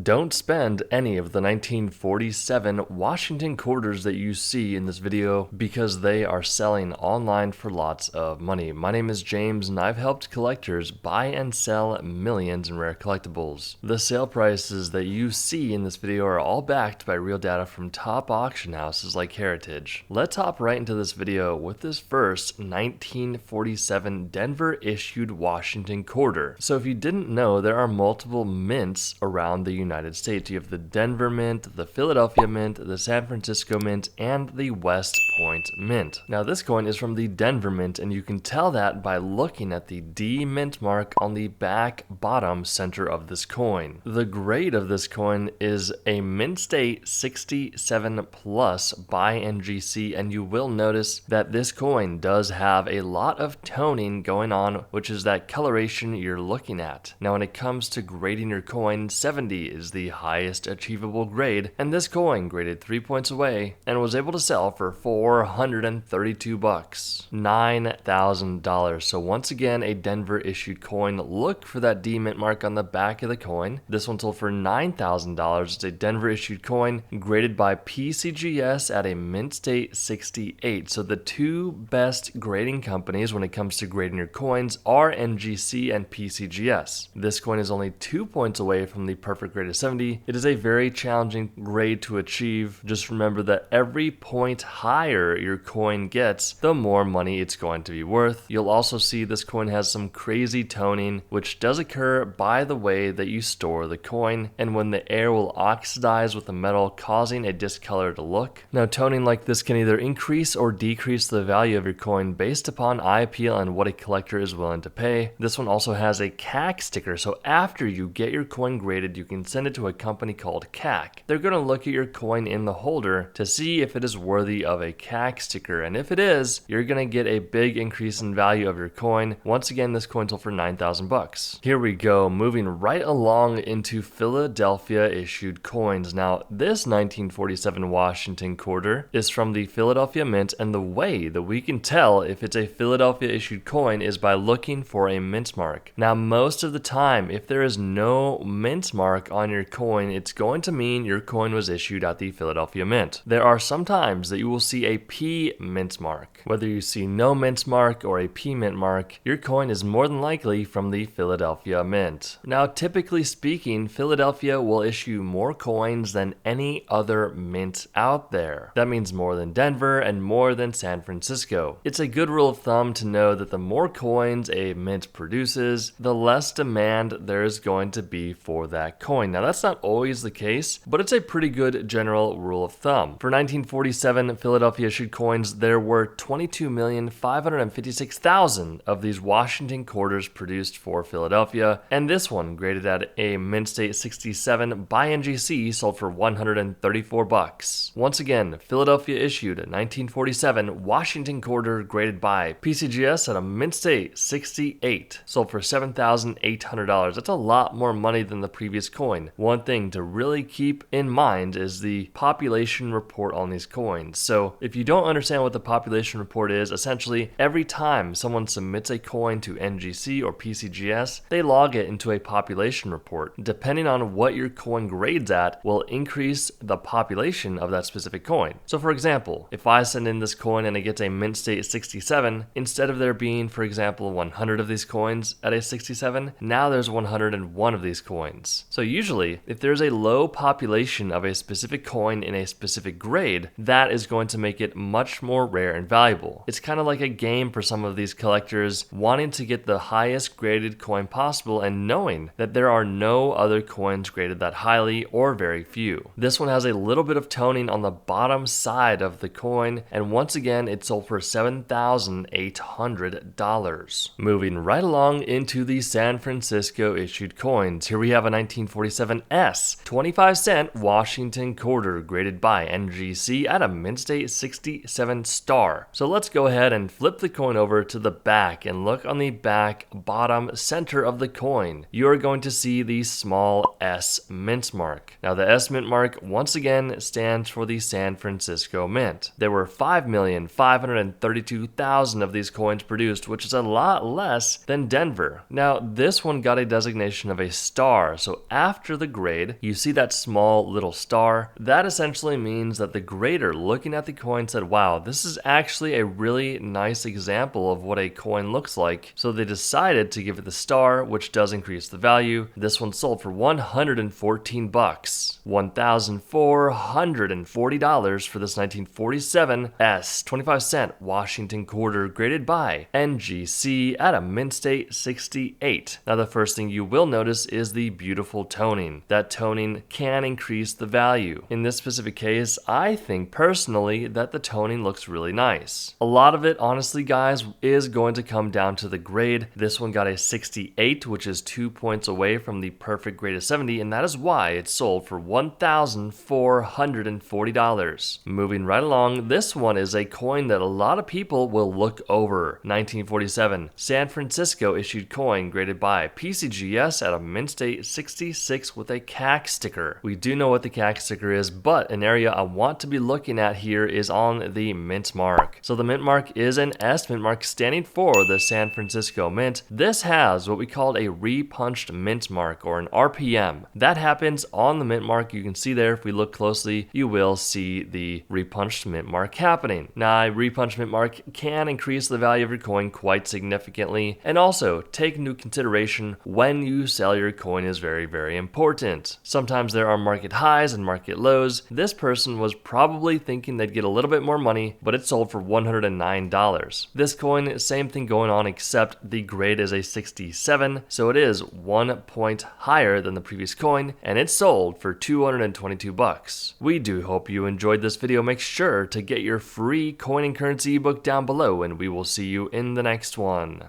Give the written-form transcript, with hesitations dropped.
Don't spend any of the 1947 Washington quarters that you see in this video because they are selling online for lots of money. My name is James and I've helped collectors buy and sell millions in rare collectibles. The sale prices that you see in this video are all backed by real data from top auction houses like Heritage. Let's hop right into this video with this first 1947 Denver issued Washington quarter. So if you didn't know, there are multiple mints around the United States. You have the Denver Mint, the Philadelphia Mint, the San Francisco Mint, and the West Point Mint. Now this coin is from the Denver Mint, and you can tell that by looking at the D mint mark on the back bottom center of this coin. The grade of this coin is a Mint State 67 Plus by NGC, and you will notice that this coin does have a lot of toning going on, which is that coloration you're looking at. Now when it comes to grading your coin, 70 is the highest achievable grade, and this coin graded 3 points away and was able to sell for $432, $9,000. So once again, a Denver issued coin. Look for that D mint mark on the back of the coin. This one sold for $9,000. It's a Denver issued coin graded by PCGS at a Mint State 68. So the two best grading companies when it comes to grading your coins are NGC and PCGS. This coin is only 2 points away from the perfect grade of 70. It is a very challenging grade to achieve. Just remember that every point higher your coin gets, the more money it's going to be worth. You'll also see this coin has some crazy toning, which does occur by the way that you store the coin, and when the air will oxidize with the metal, causing a discolored look. Now toning like this can either increase or decrease the value of your coin based upon eye appeal and what a collector is willing to pay. This one also has a CAC sticker, so after you get your coin graded, you can send it to a company called CAC. They're going to look at your coin in the holder to see if it is worthy of a CAC sticker, and if it is, you're going to get a big increase in value of your coin. Once again, this coin sold for $9,000. Here we go, moving right along into Philadelphia issued coins. Now, this 1947 Washington quarter is from the Philadelphia Mint, and the way that we can tell if it's a Philadelphia issued coin is by looking for a mint mark. Now, most of the time, if there is no mint mark on your coin, it's going to mean your coin was issued at the Philadelphia Mint. There are some times that you will see a P mint mark. Whether you see no mint mark or a P mint mark, your coin is more than likely from the Philadelphia Mint. Now, typically speaking, Philadelphia will issue more coins than any other mint out there. That means more than Denver and more than San Francisco. It's a good rule of thumb to know that the more coins a mint produces, the less demand there is going to be for that coin. Now, that's not always the case, but it's a pretty good general rule of thumb. For 1947 Philadelphia issued coins, there were 22,556,000 of these Washington quarters produced for Philadelphia, and this one, graded at a Mint State 67 by NGC, sold for $134. Once again, Philadelphia issued a 1947 Washington quarter graded by PCGS at a Mint State 68, sold for $7,800. That's a lot more money than the previous coin. One thing to really keep in mind is the population report on these coins. So if you don't understand what the population report is, essentially every time someone submits a coin to NGC or PCGS, they log it into a population report. Depending on what your coin grades at will increase the population of that specific coin. So for example, if I send in this coin and it gets a Mint State 67, instead of there being, for example, 100 of these coins at a 67, now there's 101 of these coins. So usually, if there's a low population of a specific coin in a specific grade, that is going to make it much more rare and valuable. It's kind of like a game for some of these collectors wanting to get the highest graded coin possible and knowing that there are no other coins graded that highly or very few. This one has a little bit of toning on the bottom side of the coin, and once again, it sold for $7,800. Moving right along into the San Francisco issued coins. Here we have a 1947 S 25-cent Washington quarter graded by NGC at a Mint State 67 star. So let's go ahead and flip the coin over to the back and look on the back bottom center of the coin. You are going to see the small S mint mark. Now the S mint mark once again stands for the San Francisco Mint. There were 5,532,000 of these coins produced, which is a lot less than Denver. Now this one got a designation of a star, so after after the grade, you see that small little star. That essentially means that the grader looking at the coin said, wow, this is actually a really nice example of what a coin looks like. So they decided to give it the star, which does increase the value. This one sold for $114, $1,440 for this 1947 S 25-cent Washington quarter graded by NGC at a mint state 68. Now the first thing you will notice is the beautiful toning. That toning can increase the value. In this specific case, I think personally that the toning looks really nice. A lot of it, honestly guys, is going to come down to the grade. This one got a 68, which is 2 points away from the perfect grade of 70, and that is why it sold for $1,440. Moving right along, this one is a coin that a lot of people will look over. 1947 San Francisco issued coin graded by PCGS at a mint state 66 with a CAC sticker. We do know what the CAC sticker is, but an area I want to be looking at here is on the mint mark. So the mint mark is an S mint mark standing for the San Francisco Mint. This has what we call a repunched mint mark, or an RPM. That happens on the mint mark. You can see there, if we look closely, you will see the repunched mint mark happening. Now, a repunched mint mark can increase the value of your coin quite significantly, and also take into consideration when you sell your coin is very, very important. Sometimes there are market highs and market lows. This person was probably thinking they'd get a little bit more money, but it sold for $109. This coin, same thing going on, except the grade is a 67, so it is 1 point higher than the previous coin, and it sold for $222. We do hope you enjoyed this video. Make sure to get your free coin and currency ebook down below, and we will see you in the next one.